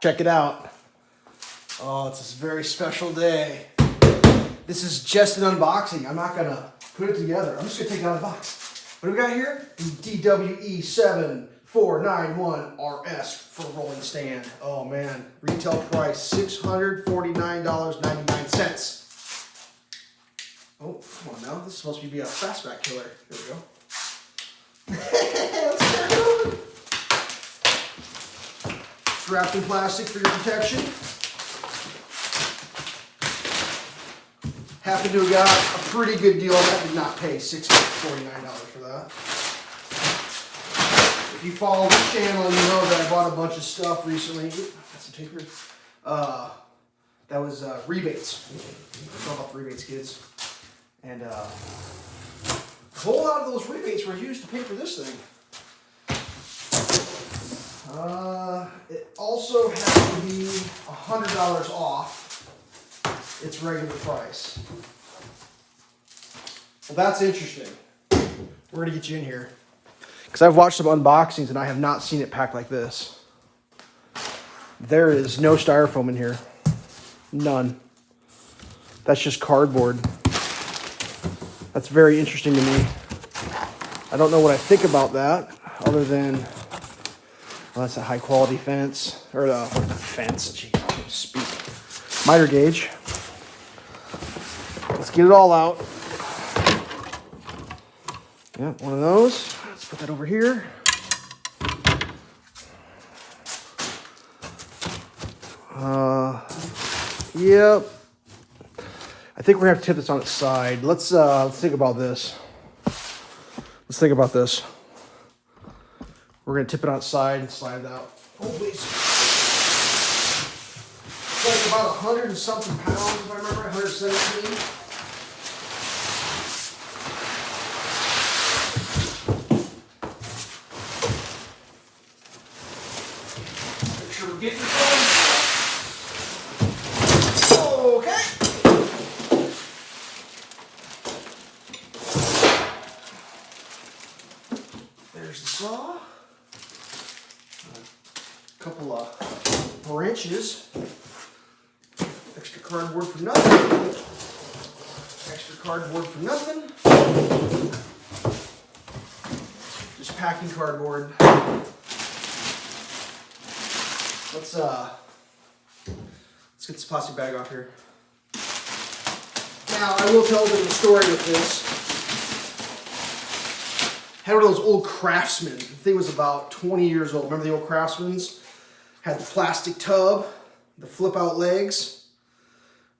Check it out. Oh, it's a very special day. This is just an unboxing. I'm not gonna put it together. I'm just gonna take it out of the box. What do we got here? The DWE7491RS for rolling stand. Oh man, retail price $649.99. Oh, come on now. This is supposed to be a fastback killer. Here we go. Let's get it going. It's wrapped in plastic for your protection. Happened to have got a pretty good deal. I did not pay $649 for that. If you follow this channel, you know that I bought a bunch of stuff recently. Ooh, got some tape here. That was rebates. It's all about the rebates, kids. And a whole lot of those rebates were used to pay for this thing. It also has to be $100 off its regular price. Well, that's interesting. We're gonna get you in here because I've watched some unboxings and I have not seen it packed like this. There is no styrofoam in here. None. That's just cardboard. That's very interesting to me. I don't know what I think about that other than, well, that's a high quality fence, or fence, gee, I can't speak. Miter gauge. Let's get it all out. Yeah, one of those. Let's put that over here. Yep. I think we're gonna have to tip this on its side. Let's think about this. Let's think about this. We're gonna tip it on its side and slide it out. Oh, please. It's like about 100 and something pounds, if I remember, 117. Make sure we're getting it going. Okay. There's the saw. A couple of branches. Extra cardboard for nothing. Extra cardboard for nothing. Just packing cardboard. Let's get this plastic bag off here. Now, I will tell a bit of a story with this. Had one of those old Craftsman. The thing was about 20 years old. Remember the old Craftsmans? Had the plastic tub, the flip out legs.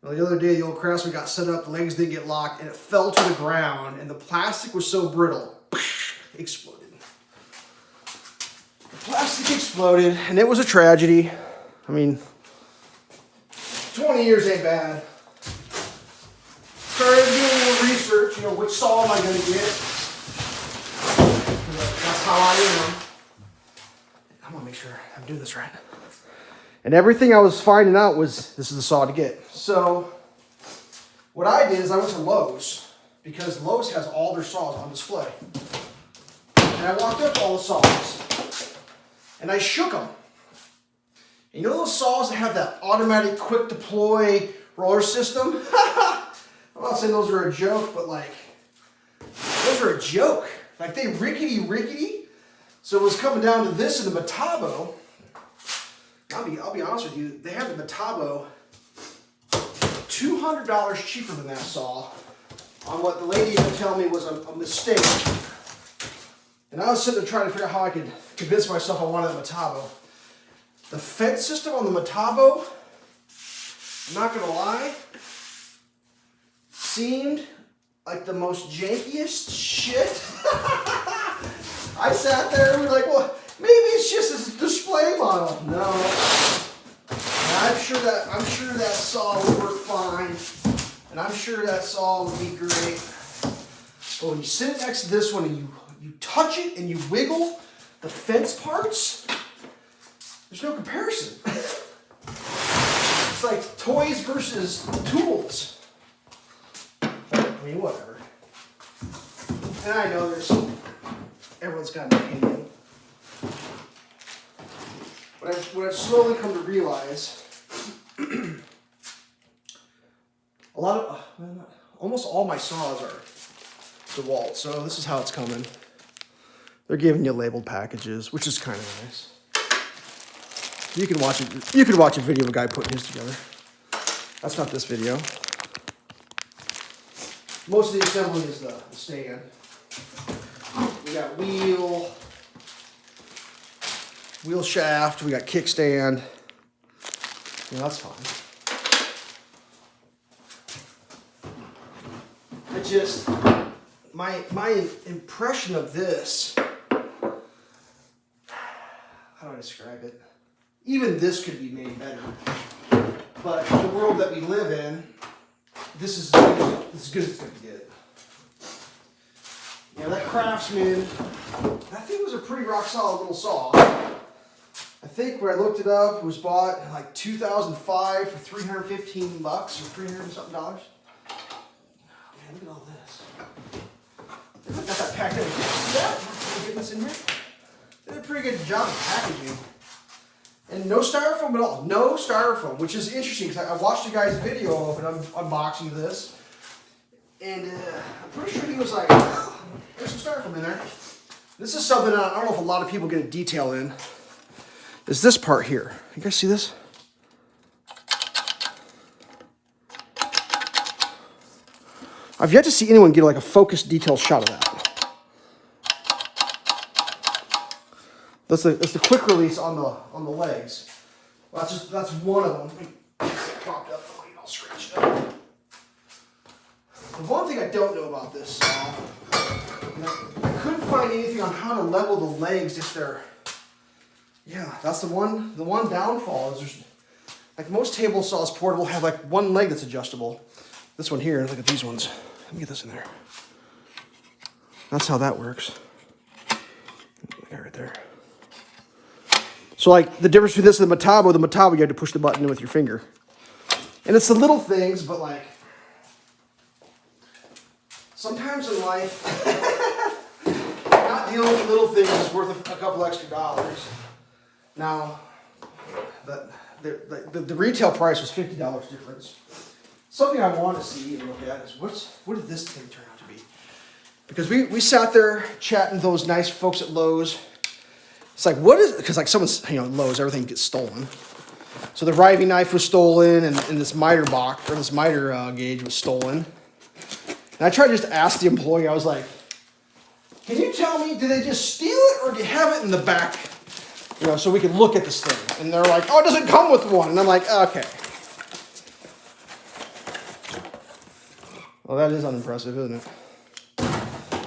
Well, the other day the old Craftsman got set up, the legs didn't get locked, and it fell to the ground, and the plastic was so brittle, it exploded. The plastic exploded, and it was a tragedy. I mean, 20 years ain't bad. Started doing a little research, you know, which saw am I going to get? That's how I am. I want to make sure I'm doing this right. And everything I was finding out was this is the saw to get. So what I did is I went to Lowe's because Lowe's has all their saws on display. And I walked up to all the saws and I shook them. And you know those saws that have that automatic quick deploy roller system? I'm not saying those are a joke, but like, those are a joke. Like they rickety. So it was coming down to this in the Metabo. I'll be honest with you, they had the Metabo $200 cheaper than that saw on what the lady had to tell me was a mistake. And I was sitting there trying to figure out how I could convince myself I wanted a Metabo. The fence system on the Metabo, I'm not gonna lie, seemed like the most jankiest shit. I sat there and we were like, well, maybe it's just a display model. No. And I'm sure that saw would work fine. And I'm sure that saw would be great. But when you sit it next to this one and you touch it and you wiggle the fence parts, there's no comparison. It's like toys versus tools. I mean, whatever. And I know everyone's got an opinion. what I've slowly come to realize, almost all my saws are DEWALT. So this is how it's coming. They're giving you labeled packages, which is kind of nice. You can watch it. You could watch a video of a guy putting his together. That's not this video. Most of the assembly is the stand. We got wheel shaft. We got kickstand. Yeah, that's fine. My impression of this, how do I describe it? Even this could be made better. But the world that we live in, this is as good as it's going to get. Yeah, that Craftsman, that thing was a pretty rock solid little saw. I think when I looked it up, it was bought in like 2005 for $315 or $300 and something dollars. Man, look at all this. They got that packed in. Getting this in here. They did a pretty good job of packaging. And no styrofoam at all. No styrofoam, which is interesting because I watched a guy's video of an unboxing of this. And I'm pretty sure he was like, oh, there's some styrofoam in there. This is something I don't know if a lot of people get a detail in. Is this part here. You guys see this? I've yet to see anyone get like a focused, detailed shot of that. That's the quick release on the legs. Well, that's one of them. Propped up, all scratched up. The one thing I don't know about this saw, I couldn't find anything on how to level the legs if they're. Yeah, that's the one downfall is there's like most table saws portable have like one leg that's adjustable. This one here, look at these ones. Let me get this in there. That's how that works. Right there. So like the difference between this and the Metabo you had to push the button in with your finger. And it's the little things, but like sometimes in life, not dealing with little things is worth a couple extra dollars. Now, the retail price was $50 difference. Something I want to see and look at is what did this thing turn out to be? Because we sat there chatting to those nice folks at Lowe's. It's like, what is, because like someone's, Lowe's, everything gets stolen. So the riving knife was stolen and this miter box, or this miter gauge was stolen. And I tried just to ask the employee, I was like, can you tell me, did they just steal it or do you have it in the back? So we could look at this thing. And they're like, oh, it doesn't come with one. And I'm like, okay. Well, that is unimpressive, isn't it?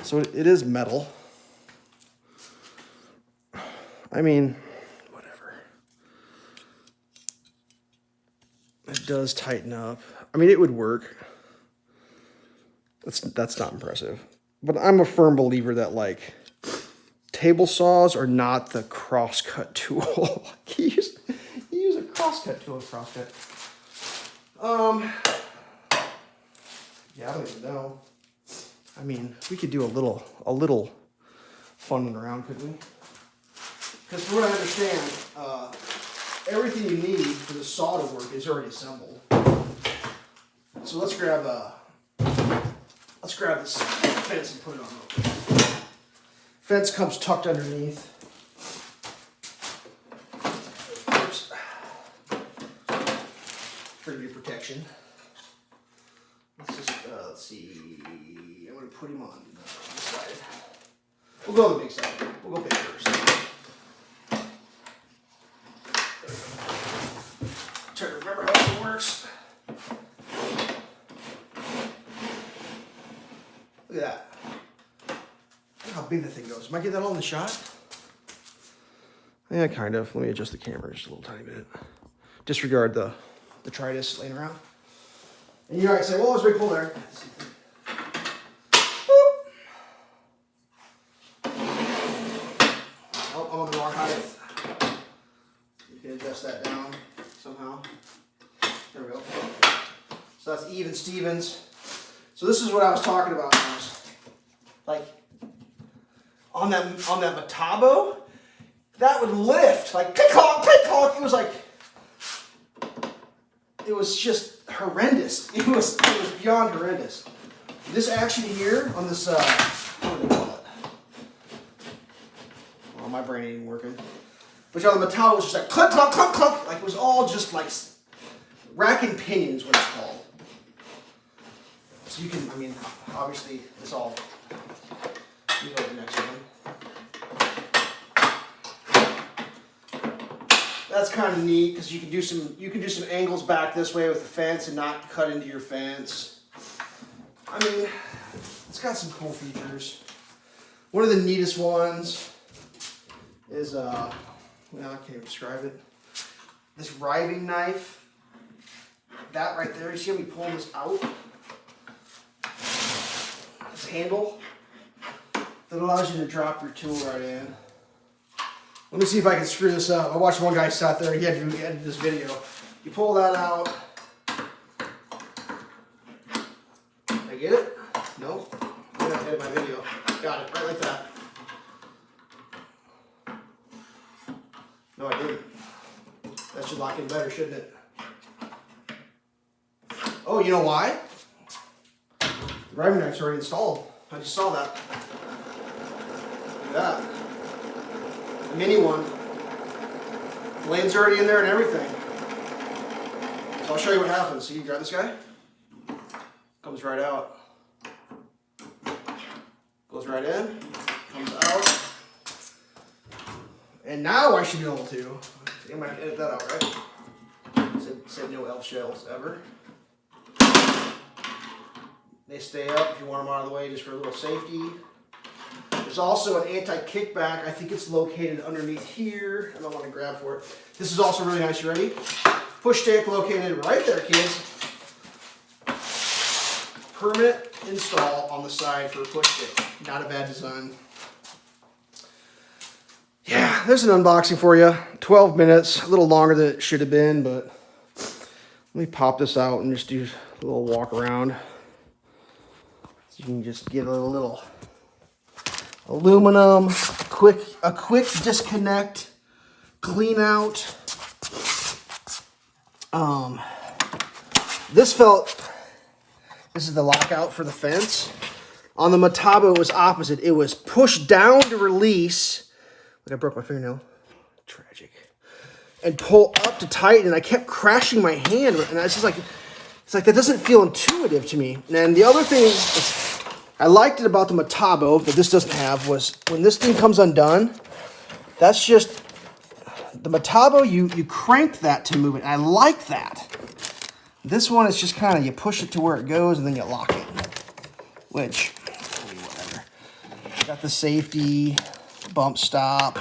So it is metal. I mean, whatever. It does tighten up. I mean, it would work. That's not impressive. But I'm a firm believer that, like, table saws are not the crosscut tool. you use a crosscut tool, crosscut. Yeah, I don't even know. I mean, we could do a little funning around, couldn't we? Because from what I understand, everything you need for the saw to work is already assembled. So let's grab this fence and put it on real quick. Fence comes tucked underneath. Oops. For your protection. Let's see. I'm going to put him on this side. We'll go on the big side. We'll go big first. Try to remember how this works. Look at that. Look how big that thing goes. Am I getting that all in the shot? Yeah, kind of. Let me adjust the camera just a little tiny bit. Disregard the detritus laying around. And you might say, well, it was very cool there. Oh, I'm on the wrong height. You can adjust that down somehow. There we go. So that's even Stevens. So this is what I was talking about. Like on that Metabo, that would lift, like click clonk, click clonk. It was just horrendous. It was beyond horrendous. This action here on this, what do they call it? Well, my brain ain't even working. But on the metal was just like clunk, clunk, clunk, clunk. Like it was all just like rack and pinion is what it's called. So you can, I mean, obviously this all, you go to the next one. That's kind of neat because you can do some angles back this way with the fence and not cut into your fence. I mean, it's got some cool features. One of the neatest ones is well, I can't even describe it. This riving knife. That right there, you see how we pull this out? This handle that allows you to drop your tool right in. Let me see if I can screw this up. I watched one guy sat there, he had to edit this video. You pull that out. Did I get it? No? I'm gonna edit my video. Got it, right like that. No, I didn't. That should lock in better, shouldn't it? Oh, you know why? The riving knife's already installed. I just saw that. Look at that. The mini one. Blade's already in there and everything. So I'll show you what happens. See, you grab this guy. Comes right out. Goes right in. Comes out. And now I should be able to. I'm going to edit that out, right? Said no elf shells ever. They stay up if you want them out of the way just for a little safety. There's also an anti-kickback. I think it's located underneath here. I don't want to grab for it. This is also really nice. You ready? Push stick located right there, kids. Permanent install on the side for a push stick. Not a bad design. Yeah, there's an unboxing for you. 12 minutes, a little longer than it should have been, but let me pop this out and just do a little walk around. So you can just get a little aluminum, a quick disconnect, clean out. This is the lockout for the fence. On the Metabo, it was opposite. It was pushed down to release. Like I broke my fingernail. Tragic. And pull up to tighten, and I kept crashing my hand, and I was just like, it's like that doesn't feel intuitive to me. And the other thing I liked it about the Metabo that this doesn't have was when this thing comes undone, that's just the Metabo, you crank that to move it. And I like that. This one is just kind of you push it to where it goes and then you lock it. Which, whatever. Got the safety, bump stop,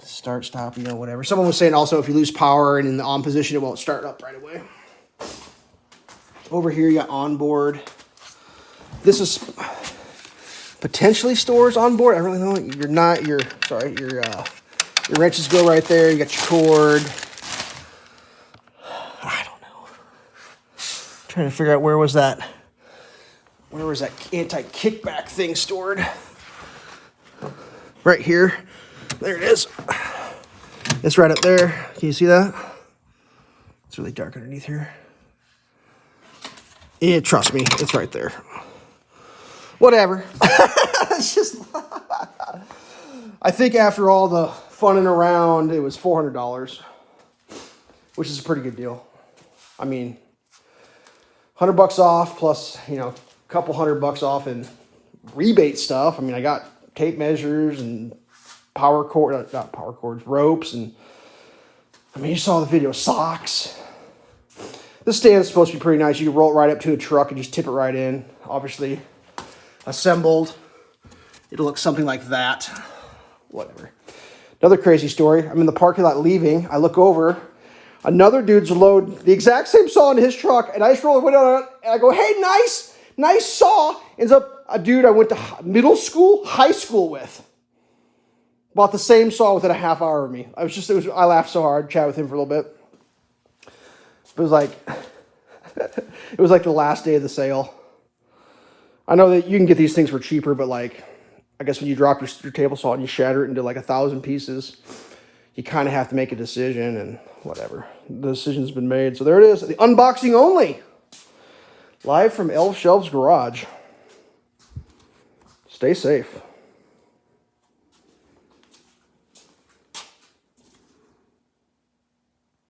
start stop, you know, whatever. Someone was saying also if you lose power and in the on position, it won't start up right away. Over here you got onboard. This is potentially stores onboard. I really don't. Your wrenches go right there. You got your cord. I don't know. Trying to figure out where was that anti-kickback thing stored? Right here. There it is. It's right up there. Can you see that? It's really dark underneath here. Yeah, trust me, it's right there. Whatever. It's just, I think after all the funning around, it was $400, which is a pretty good deal. I mean, $100 off plus, you know, a couple $100 off in rebate stuff. I mean, I got tape measures and not power cords, ropes, and I mean, you saw the video, socks. This stand is supposed to be pretty nice. You can roll it right up to a truck and just tip it right in. Obviously, assembled. It'll look something like that. Whatever. Another crazy story. I'm in the parking lot leaving. I look over. Another dude's loading the exact same saw in his truck, and I just roll the window on it, and I go, hey, nice saw. Ends up a dude I went to middle school, high school with. Bought the same saw within a half hour of me. I laughed so hard, chatted with him for a little bit. It was like, the last day of the sale. I know that you can get these things for cheaper, but like, I guess when you drop your table saw and you shatter it into like 1,000 pieces, you kind of have to make a decision, and whatever. The decision's been made. So there it is. The unboxing only. Live from Elf Shelves Garage. Stay safe.